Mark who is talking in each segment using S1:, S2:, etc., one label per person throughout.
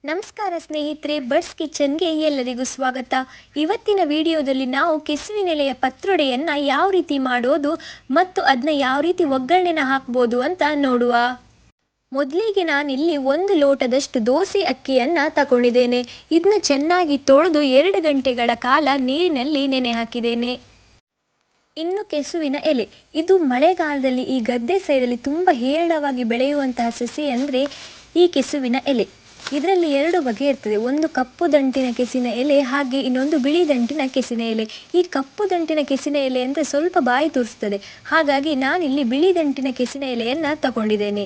S1: ನಮಸ್ಕಾರ ಸ್ನೇಹಿತರೆ, ಬರ್ಡ್ಸ್ ಕಿಚನ್ಗೆ ಎಲ್ಲರಿಗೂ ಸ್ವಾಗತ. ಇವತ್ತಿನ ವಿಡಿಯೋದಲ್ಲಿ ನಾವು ಕೆಸುವಿನೆಲೆಯ ಪತ್ರೊಡೆಯನ್ನು ಯಾವ ರೀತಿ ಮಾಡೋದು ಮತ್ತು ಅದನ್ನ ಯಾವ ರೀತಿ ಒಗ್ಗರಣೆನ ಹಾಕ್ಬೋದು ಅಂತ ನೋಡುವ. ಮೊದಲಿಗೆ ನಾನಿಲ್ಲಿ 1 ಲೋಟದಷ್ಟು ದೋಸೆ ಅಕ್ಕಿಯನ್ನು ತಗೊಂಡಿದ್ದೇನೆ. ಇದನ್ನ ಚೆನ್ನಾಗಿ ತೊಳೆದು 2 ಗಂಟೆಗಳ ಕಾಲ ನೀರಿನಲ್ಲಿ ನೆನೆ ಹಾಕಿದ್ದೇನೆ. ಇನ್ನು ಕೆಸುವಿನ ಎಲೆ, ಇದು ಮಳೆಗಾಲದಲ್ಲಿ ಈ ಗದ್ದೆ ಸೈಡಲ್ಲಿ ತುಂಬ ಹೇರಳವಾಗಿ ಬೆಳೆಯುವಂತಹ ಸಸಿ ಅಂದರೆ ಈ ಕೆಸುವಿನ ಎಲೆ. ಇದರಲ್ಲಿ 2 ಬಗೆ ಇರ್ತದೆ. ಒಂದು ಕಪ್ಪು ದಂಟಿನ ಕೆಸಿನ ಎಲೆ, ಹಾಗೆ ಇನ್ನೊಂದು ಬಿಳಿ ದಂಟಿನ ಕೆಸಿನ ಎಲೆ. ಈ ಕಪ್ಪು ದಂಟಿನ ಕೆಸಿನ ಎಲೆ ಅಂದರೆ ಸ್ವಲ್ಪ ಬಾಯಿ ತುರಿಸ್ತದೆ, ಹಾಗಾಗಿ ನಾನಿಲ್ಲಿ ಬಿಳಿ ದಂಟಿನ ಕೆಸಿನ ಎಲೆಯನ್ನು ತಗೊಂಡಿದ್ದೇನೆ.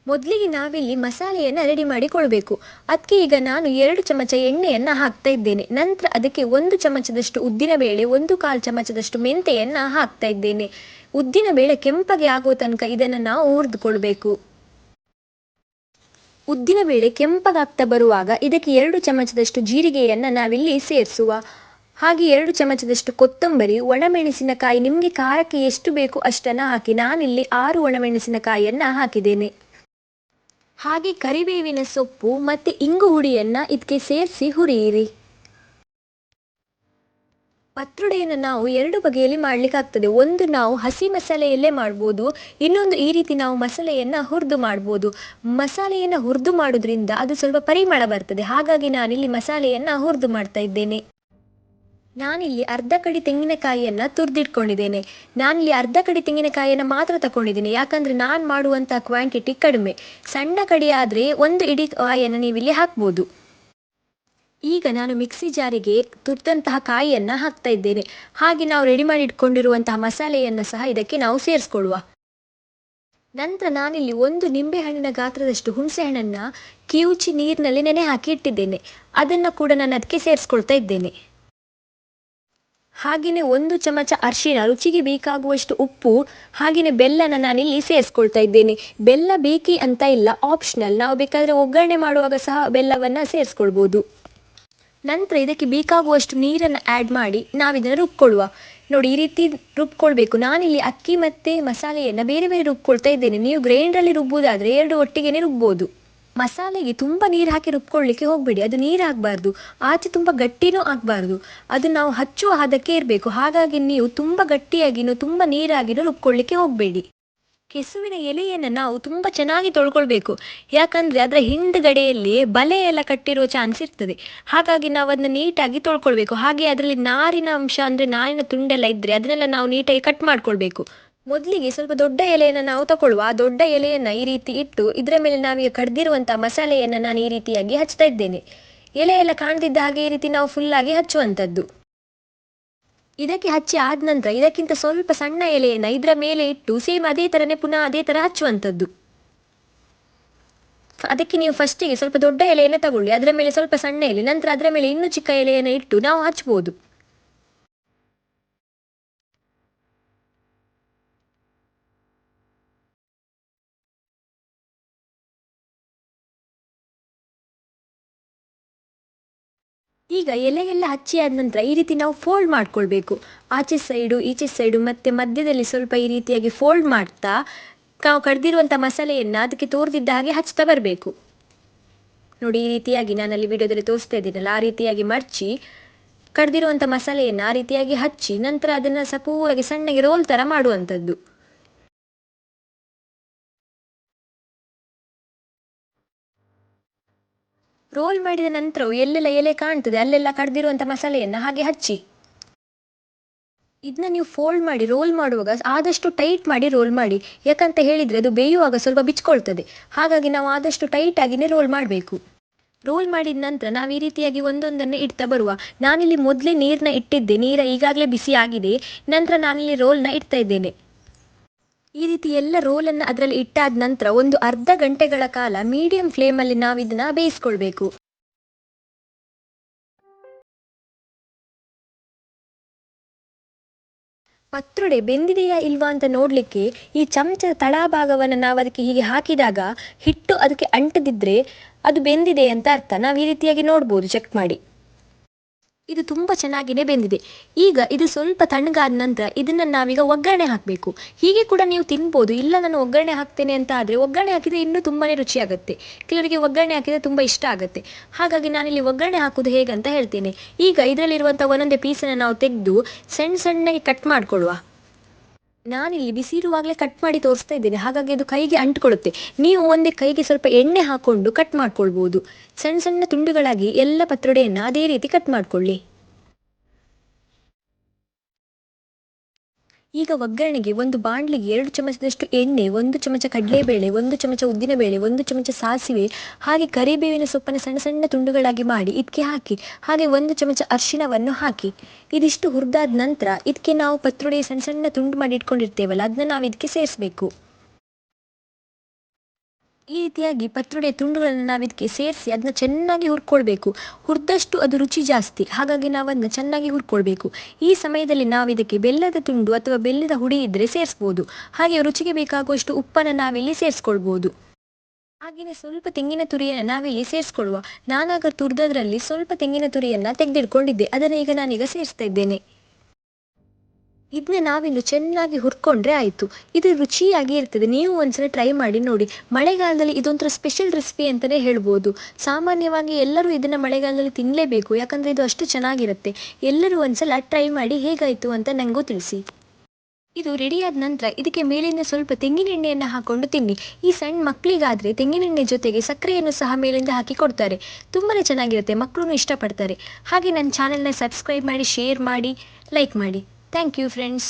S1: ಮೊದಲಿಗೆ ನಾವಿಲ್ಲಿ ಮಸಾಲೆಯನ್ನು ರೆಡಿ ಮಾಡಿಕೊಳ್ಬೇಕು. ಅದಕ್ಕೆ ಈಗ ನಾನು 2 ಚಮಚ ಎಣ್ಣೆಯನ್ನು ಹಾಕ್ತಾ ಇದ್ದೇನೆ. ನಂತರ ಅದಕ್ಕೆ 1 ಚಮಚದಷ್ಟು ಉದ್ದಿನಬೇಳೆ, 1/4 ಚಮಚದಷ್ಟು ಮೆಂತೆಯನ್ನು ಹಾಕ್ತಾ ಇದ್ದೇನೆ. ಉದ್ದಿನಬೇಳೆ ಕೆಂಪಗೆ ಆಗೋ ತನಕ ಇದನ್ನು ನಾವು ಹುರಿದುಕೊಳ್ಬೇಕು. ಉದ್ದಿನಬೇಳೆ ಕೆಂಪಗಾಗ್ತಾ ಬರುವಾಗ ಇದಕ್ಕೆ 2 ಚಮಚದಷ್ಟು ಜೀರಿಗೆಯನ್ನು ನಾವಿಲ್ಲಿ ಸೇರಿಸುವ. ಹಾಗೆ 2 ಚಮಚದಷ್ಟು ಕೊತ್ತಂಬರಿ, ಒಣಮೆಣಸಿನಕಾಯಿ, ನಿಮಗೆ ಖಾರಕ್ಕೆ ಎಷ್ಟು ಬೇಕು ಅಷ್ಟನ್ನು ಹಾಕಿ. ನಾನಿಲ್ಲಿ 6 ಒಣಮೆಣಸಿನಕಾಯಿಯನ್ನು ಹಾಕಿದ್ದೇನೆ. ಹಾಗೆ ಕರಿಬೇವಿನ ಸೊಪ್ಪು ಮತ್ತು ಇಂಗು ಹುಡಿಯನ್ನು ಇದಕ್ಕೆ ಸೇರಿಸಿ ಹುರಿಯಿರಿ. ಪತ್ರೊಡೆಯನ್ನು ನಾವು 2 ಬಗೆಯಲ್ಲಿ ಮಾಡಲಿಕ್ಕಾಗ್ತದೆ. ಒಂದು ನಾವು ಹಸಿ ಮಸಾಲೆಯಲ್ಲೇ ಮಾಡ್ಬೋದು, ಇನ್ನೊಂದು ಈ ರೀತಿ ನಾವು ಮಸಾಲೆಯನ್ನು ಹುರಿದು ಮಾಡ್ಬೋದು. ಮಸಾಲೆಯನ್ನು ಹುರಿದು ಮಾಡೋದ್ರಿಂದ ಅದು ಸ್ವಲ್ಪ ಪರಿಮಳ ಬರ್ತದೆ, ಹಾಗಾಗಿ ನಾನಿಲ್ಲಿ ಮಸಾಲೆಯನ್ನು ಹುರಿದು ಮಾಡ್ತಾ ಇದ್ದೇನೆ. ನಾನಿಲ್ಲಿ ಅರ್ಧ ಕಡಿ ತೆಂಗಿನಕಾಯಿಯನ್ನು ತುರಿದಿಟ್ಕೊಂಡಿದ್ದೇನೆ. ನಾನಿಲ್ಲಿ ಅರ್ಧ ಕಡಿ ತೆಂಗಿನಕಾಯಿಯನ್ನು ಮಾತ್ರ ತಗೊಂಡಿದ್ದೀನಿ, ಯಾಕಂದರೆ ನಾನು ಮಾಡುವಂಥ ಕ್ವಾಂಟಿಟಿ ಕಡಿಮೆ. ಸಣ್ಣ ಕಡಿ ಆದರೆ 1 ಇಡೀ ಕಾಯಿಯನ್ನು ನೀವಿಲ್ಲಿ ಹಾಕ್ಬೋದು. ಈಗ ನಾನು ಮಿಕ್ಸಿ ಜಾರಿಗೆ ತುರಿದಂತಹ ಕಾಯಿಯನ್ನು ಹಾಕ್ತಾ ಇದ್ದೇನೆ. ಹಾಗೆ ನಾವು ರೆಡಿ ಮಾಡಿ ಇಟ್ಕೊಂಡಿರುವಂತಹ ಮಸಾಲೆಯನ್ನು ಸಹ ಇದಕ್ಕೆ ನಾವು ಸೇರಿಸ್ಕೊಳ್ಳುವ. ನಂತರ ನಾನಿಲ್ಲಿ 1 ನಿಂಬೆಹಣ್ಣಿನ ಗಾತ್ರದಷ್ಟು ಹುಣಸೆಹಣ್ಣನ್ನು ಕಿವುಚಿ ನೀರಿನಲ್ಲಿ ನೆನೆ ಹಾಕಿ ಇಟ್ಟಿದ್ದೇನೆ. ಅದನ್ನು ಕೂಡ ನಾನು ಅದಕ್ಕೆ ಸೇರಿಸ್ಕೊಳ್ತಾ ಇದ್ದೇನೆ. ಹಾಗೆಯೇ 1 ಚಮಚ ಅರಿಶಿನ, ರುಚಿಗೆ ಬೇಕಾಗುವಷ್ಟು ಉಪ್ಪು, ಹಾಗೆಯೇ ಬೆಲ್ಲನ ನಾನಿಲ್ಲಿ ಸೇರಿಸ್ಕೊಳ್ತಾ ಇದ್ದೇನೆ. ಬೆಲ್ಲ ಬೇಕೇ ಅಂತ ಇಲ್ಲ, ಆಪ್ಷನಲ್. ನಾವು ಬೇಕಾದರೆ ಒಗ್ಗರಣೆ ಮಾಡುವಾಗ ಸಹ ಬೆಲ್ಲವನ್ನು ಸೇರಿಸ್ಕೊಳ್ಬೋದು. ನಂತರ ಇದಕ್ಕೆ ಬೇಕಾಗುವಷ್ಟು ನೀರನ್ನು ಆ್ಯಡ್ ಮಾಡಿ ನಾವಿದನ್ನು ರುಬ್ಕೊಳ್ಳುವ. ನೋಡಿ, ಈ ರೀತಿ ರುಬ್ಕೊಳ್ಬೇಕು. ನಾನಿಲ್ಲಿ ಅಕ್ಕಿ ಮತ್ತು ಮಸಾಲೆಯನ್ನು ಬೇರೆ ಬೇರೆ ರುಬ್ಕೊಳ್ತಾ ಇದ್ದೇನೆ. ನೀವು ಗ್ರೈಂಡ್ರಲ್ಲಿ ರುಬ್ಬೋದಾದರೆ 2 ಒಟ್ಟಿಗೆ ರುಬ್ಬೋದು. ಮಸಾಲೆಗೆ ತುಂಬ ನೀರು ಹಾಕಿ ರುಬ್ಕೊಳ್ಳಿಕ್ಕೆ ಹೋಗಬೇಡಿ, ಅದು ನೀರು ಆಗಬಾರ್ದು, ಆಚೆ ತುಂಬ ಗಟ್ಟಿನೂ ಆಗಬಾರ್ದು. ಅದು ನಾವು ಹಚ್ಚುವ ಹದಕ್ಕೆ ಇರಬೇಕು. ಹಾಗಾಗಿ ನೀವು ತುಂಬ ಗಟ್ಟಿಯಾಗಿನೂ ತುಂಬ ನೀರಾಗಿನೂ ರುಬ್ಕೊಳ್ಳಿಕ್ಕೆ ಹೋಗಬೇಡಿ. ಕೆಸುವಿನ ಎಲೆಯನ್ನು ನಾವು ತುಂಬ ಚೆನ್ನಾಗಿ ತೊಳ್ಕೊಳ್ಬೇಕು, ಯಾಕಂದರೆ ಅದರ ಹಿಂದುಗಡೆಯಲ್ಲಿ ಬಲೆ ಎಲ್ಲ ಕಟ್ಟಿರೋ ಚಾನ್ಸ್ ಇರ್ತದೆ. ಹಾಗಾಗಿ ನಾವು ಅದನ್ನ ನೀಟಾಗಿ ತೊಳ್ಕೊಳ್ಬೇಕು. ಹಾಗೆ ಅದರಲ್ಲಿ ನಾರಿನ ಅಂಶ ಅಂದರೆ ನಾರಿನ ತುಂಡೆಲ್ಲ ಇದ್ದರೆ ಅದನ್ನೆಲ್ಲ ನಾವು ನೀಟಾಗಿ ಕಟ್ ಮಾಡ್ಕೊಳ್ಬೇಕು. ಮೊದಲಿಗೆ ಸ್ವಲ್ಪ ದೊಡ್ಡ ಎಲೆಯನ್ನು ನಾವು ತಗೊಳ್ಳುವ. ಆ ದೊಡ್ಡ ಎಲೆಯನ್ನು ಈ ರೀತಿ ಇಟ್ಟು ಇದರ ಮೇಲೆ ನಾವೀಗ ಕಡ್ದಿರುವಂಥ ಮಸಾಲೆಯನ್ನು ನಾನು ಈ ರೀತಿಯಾಗಿ ಹಚ್ತಾ ಇದ್ದೇನೆ. ಎಲೆ ಎಲ್ಲ ಕಾಣ್ತಿದ್ದ ಹಾಗೆ ಈ ರೀತಿ ನಾವು ಫುಲ್ಲಾಗಿ ಹಚ್ಚುವಂಥದ್ದು. ಇದಕ್ಕೆ ಹಚ್ಚಿ ಆದ ನಂತರ ಇದಕ್ಕಿಂತ ಸ್ವಲ್ಪ ಸಣ್ಣ ಎಲೆಯನ್ನು ಇದರ ಮೇಲೆ ಇಟ್ಟು ಸೇಮ್ ಅದೇ ಥರನೇ ಪುನಃ ಅದೇ ಥರ ಹಚ್ಚುವಂಥದ್ದು. ಅದಕ್ಕೆ ನೀವು ಫಸ್ಟಿಗೆ ಸ್ವಲ್ಪ ದೊಡ್ಡ ಎಲೆಯನ್ನು ತಗೊಳ್ಳಿ, ಅದರ ಮೇಲೆ ಸ್ವಲ್ಪ ಸಣ್ಣ ಎಲೆ, ನಂತರ ಅದರ ಮೇಲೆ ಇನ್ನೂ ಚಿಕ್ಕ ಎಲೆಯನ್ನು ಇಟ್ಟು ನಾವು ಹಚ್ಬೋದು. ಈಗ ಎಲೆಗೆಲ್ಲ ಹಚ್ಚಿ ಆದ ನಂತರ ಈ ರೀತಿ ನಾವು ಫೋಲ್ಡ್ ಮಾಡ್ಕೊಳ್ಬೇಕು. ಆಚೆ ಸೈಡು ಈಚೆ ಸೈಡು ಮತ್ತು ಮಧ್ಯದಲ್ಲಿ ಸ್ವಲ್ಪ ಈ ರೀತಿಯಾಗಿ ಫೋಲ್ಡ್ ಮಾಡ್ತಾ ನಾವು ಕಡ್ದಿರುವಂಥ ಮಸಾಲೆಯನ್ನು ಅದಕ್ಕೆ ತೋರ್ದಿದ್ದ ಹಾಗೆ ಹಚ್ತಾ ಬರಬೇಕು. ನೋಡಿ, ಈ ರೀತಿಯಾಗಿ ನಾನಲ್ಲಿ ವಿಡಿಯೋದಲ್ಲಿ ತೋರಿಸ್ತಾ ಇದ್ದೀನಲ್ಲ, ಆ ರೀತಿಯಾಗಿ ಮಡಚಿ ಕಡ್ದಿರುವಂಥ ಮಸಾಲೆಯನ್ನು ಆ ರೀತಿಯಾಗಿ ಹಚ್ಚಿ ನಂತರ ಅದನ್ನು ಸಪೂರಾಗಿ ಸಣ್ಣಗೆ ರೋಲ್ ಥರ ಮಾಡುವಂಥದ್ದು. ರೋಲ್ ಮಾಡಿದ ನಂತರವು ಎಲ್ಲೆಲ್ಲ ಎಲೆ ಕಾಣ್ತದೆ ಅಲ್ಲೆಲ್ಲ ಕಡ್ದಿರುವಂಥ ಮಸಾಲೆಯನ್ನು ಹಾಗೆ ಹಚ್ಚಿ. ಇದನ್ನ ನೀವು ಫೋಲ್ಡ್ ಮಾಡಿ ರೋಲ್ ಮಾಡುವಾಗ ಆದಷ್ಟು ಟೈಟ್ ಮಾಡಿ ರೋಲ್ ಮಾಡಿ, ಯಾಕಂತ ಹೇಳಿದರೆ ಅದು ಬೇಯುವಾಗ ಸ್ವಲ್ಪ ಬಿಚ್ಕೊಳ್ತದೆ. ಹಾಗಾಗಿ ನಾವು ಆದಷ್ಟು ಟೈಟಾಗಿಯೇ ರೋಲ್ ಮಾಡಬೇಕು. ರೋಲ್ ಮಾಡಿದ ನಂತರ ನಾವು ಈ ರೀತಿಯಾಗಿ ಒಂದೊಂದನ್ನು ಇಡ್ತಾ ಬರುವ. ನಾನಿಲ್ಲಿ ಮೊದಲೇ ನೀರನ್ನ ಇಟ್ಟಿದ್ದೆ, ನೀರು ಈಗಾಗಲೇ ಬಿಸಿ ಆಗಿದೆ. ನಂತರ ನಾನಿಲ್ಲಿ ರೋಲ್ನ ಇಡ್ತಾ ಇದ್ದೇನೆ. ಈ ರೀತಿ ಎಲ್ಲ ರೋಲನ್ನು ಅದರಲ್ಲಿ ಇಟ್ಟಾದ ನಂತರ ಒಂದು ಅರ್ಧ ಗಂಟೆಗಳ ಕಾಲ ಮೀಡಿಯಂ ಫ್ಲೇಮಲ್ಲಿ ನಾವು ಇದನ್ನು ಬೇಯಿಸ್ಕೊಳ್ಬೇಕು. ಪತ್ರೊಡೆ ಬೆಂದಿದೆಯಾ ಇಲ್ವಾ ಅಂತ ನೋಡಲಿಕ್ಕೆ ಈ ಚಮಚದ ತಳಭಾಗವನ್ನು ನಾವು ಅದಕ್ಕೆ ಹೀಗೆ ಹಾಕಿದಾಗ ಹಿಟ್ಟು ಅದಕ್ಕೆ ಅಂಟದಿದ್ದರೆ ಅದು ಬೆಂದಿದೆ ಅಂತ ಅರ್ಥ. ನಾವು ಈ ರೀತಿಯಾಗಿ ನೋಡ್ಬೋದು ಚೆಕ್ ಮಾಡಿ. ಇದು ತುಂಬ ಚೆನ್ನಾಗಿನೇ ಬೆಂದಿದೆ. ಈಗ ಇದು ಸ್ವಲ್ಪ ತಣ್ಣಗಾದ ನಂತರ ಇದನ್ನು ನಾವೀಗ ಒಗ್ಗರಣೆ ಹಾಕಬೇಕು. ಹೀಗೆ ಕೂಡ ನೀವು ತಿನ್ಬೋದು. ಇಲ್ಲ ನಾನು ಒಗ್ಗರಣೆ ಹಾಕ್ತೇನೆ ಅಂತ ಆದರೆ ಒಗ್ಗರಣೆ ಹಾಕಿದರೆ ಇನ್ನೂ ತುಂಬಾ ರುಚಿಯಾಗುತ್ತೆ. ಕೆಲವರಿಗೆ ಒಗ್ಗರಣೆ ಹಾಕಿದರೆ ತುಂಬ ಇಷ್ಟ ಆಗುತ್ತೆ. ಹಾಗಾಗಿ ನಾನಿಲ್ಲಿ ಒಗ್ಗರಣೆ ಹಾಕೋದು ಹೇಗಂತ ಹೇಳ್ತೇನೆ. ಈಗ ಇದರಲ್ಲಿರುವಂಥ ಒಂದೊಂದೇ ಪೀಸನ್ನು ನಾವು ತೆಗೆದು ಸಣ್ಣ ಸಣ್ಣಗೆ ಕಟ್ ಮಾಡಿಕೊಳ್ಳುವ. ನಾನಿಲ್ಲಿ ಬಿಸಿ ಇರುವಾಗಲೇ ಕಟ್ ಮಾಡಿ ತೋರಿಸ್ತಾ ಇದ್ದೇನೆ, ಹಾಗಾಗಿ ಅದು ಕೈಗೆ ಅಂಟ್ಕೊಳ್ಳುತ್ತೆ. ನೀವು ಒಂದೇ ಕೈಗೆ ಸ್ವಲ್ಪ ಎಣ್ಣೆ ಹಾಕ್ಕೊಂಡು ಕಟ್ ಮಾಡ್ಕೊಳ್ಬೋದು. ಸಣ್ಣ ಸಣ್ಣ ತುಂಡುಗಳಾಗಿ ಎಲ್ಲ ಪತ್ರೊಡೆಯನ್ನು ಅದೇ ರೀತಿ ಕಟ್ ಮಾಡ್ಕೊಳ್ಳಿ. ಈಗ ಒಗ್ಗರಣೆಗೆ ಒಂದು ಬಾಣಲಿಗೆ 2 ಚಮಚದಷ್ಟು ಎಣ್ಣೆ, 1 ಚಮಚ ಕಡಲೆಬೇಳೆ, 1 ಚಮಚ ಉದ್ದಿನಬೇಳೆ, 1 ಚಮಚ ಸಾಸಿವೆ, ಹಾಗೆ ಕರಿಬೇವಿನ ಸೊಪ್ಪನ್ನು ಸಣ್ಣ ಸಣ್ಣ ತುಂಡುಗಳಾಗಿ ಮಾಡಿ ಇದಕ್ಕೆ ಹಾಕಿ, ಹಾಗೆ 1 ಚಮಚ ಅರಿಶಿಣವನ್ನು ಹಾಕಿ. ಇದಿಷ್ಟು ಹುರಿದಾದ ನಂತರ ಇದಕ್ಕೆ ನಾವು ಪತ್ರೊಡೆ ಸಣ್ಣ ಸಣ್ಣ ತುಂಡು ಮಾಡಿ ಇಟ್ಕೊಂಡಿರ್ತೇವಲ್ಲ, ಅದನ್ನ ನಾವು ಇದಕ್ಕೆ ಸೇರಿಸಬೇಕು. ಈ ರೀತಿಯಾಗಿ ಪತ್ರೊಡೆ ತುಂಡುಗಳನ್ನು ನಾವು ಇದಕ್ಕೆ ಸೇರಿಸಿ ಅದನ್ನ ಚೆನ್ನಾಗಿ ಹುರ್ಕೊಳ್ಬೇಕು. ಹುರಿದಷ್ಟು ಅದು ರುಚಿ ಜಾಸ್ತಿ, ಹಾಗಾಗಿ ನಾವು ಅದನ್ನ ಚೆನ್ನಾಗಿ ಹುರ್ಕೊಳ್ಬೇಕು. ಈ ಸಮಯದಲ್ಲಿ ನಾವು ಇದಕ್ಕೆ ಬೆಲ್ಲದ ತುಂಡು ಅಥವಾ ಬೆಲ್ಲದ ಹುಡಿ ಇದ್ದರೆ ಸೇರಿಸ್ಬೋದು. ಹಾಗೆ ರುಚಿಗೆ ಬೇಕಾಗುವಷ್ಟು ಉಪ್ಪನ್ನು ನಾವಿಲ್ಲಿ ಸೇರಿಸ್ಕೊಳ್ಬೋದು. ಹಾಗೆಯೇ ಸ್ವಲ್ಪ ತೆಂಗಿನ ತುರಿಯನ್ನು ನಾವಿಲ್ಲಿ ಸೇರಿಸ್ಕೊಳ್ಳುವ. ನಾನಾಗ ತುರಿದದ್ರಲ್ಲಿ ಸ್ವಲ್ಪ ತೆಂಗಿನ ತುರಿಯನ್ನು ತೆಗೆದಿಟ್ಕೊಂಡಿದ್ದೆ, ಅದನ್ನು ಈಗ ನಾನೀಗ ಸೇರಿಸ್ತಾ ಇದ್ದೇನೆ. ಇದನ್ನ ನಾವಿನ್ನು ಚೆನ್ನಾಗಿ ಹುರ್ಕೊಂಡ್ರೆ ಆಯಿತು. ಇದು ರುಚಿಯಾಗಿ ಇರ್ತದೆ. ನೀವು ಒಂದ್ಸಲ ಟ್ರೈ ಮಾಡಿ ನೋಡಿ. ಮಳೆಗಾಲದಲ್ಲಿ ಇದೊಂಥರ ಸ್ಪೆಷಲ್ ರೆಸಿಪಿ ಅಂತಲೇ ಹೇಳ್ಬೋದು. ಸಾಮಾನ್ಯವಾಗಿ ಎಲ್ಲರೂ ಇದನ್ನು ಮಳೆಗಾಲದಲ್ಲಿ ತಿನ್ನಲೇಬೇಕು, ಯಾಕಂದರೆ ಇದು ಅಷ್ಟು ಚೆನ್ನಾಗಿರುತ್ತೆ. ಎಲ್ಲರೂ ಒಂದ್ಸಲ ಟ್ರೈ ಮಾಡಿ ಹೇಗಾಯಿತು ಅಂತ ನನಗೂ ತಿಳಿಸಿ. ಇದು ರೆಡಿಯಾದ ನಂತರ ಇದಕ್ಕೆ ಮೇಲಿಂದ ಸ್ವಲ್ಪ ತೆಂಗಿನೆಣ್ಣೆಯನ್ನು ಹಾಕ್ಕೊಂಡು ತಿನ್ನಿ. ಈ ಸಣ್ಣ ಮಕ್ಕಳಿಗಾದರೆ ತೆಂಗಿನೆಣ್ಣೆ ಜೊತೆಗೆ ಸಕ್ಕರೆಯನ್ನು ಸಹ ಮೇಲಿಂದ ಹಾಕಿ ಕೊಡ್ತಾರೆ. ತುಂಬಾ ಚೆನ್ನಾಗಿರುತ್ತೆ, ಮಕ್ಕಳು ಇಷ್ಟಪಡ್ತಾರೆ. ಹಾಗೆ ನನ್ನ ಚಾನೆಲ್ನ ಸಬ್ಸ್ಕ್ರೈಬ್ ಮಾಡಿ, ಶೇರ್ ಮಾಡಿ, ಲೈಕ್ ಮಾಡಿ. Thank you friends.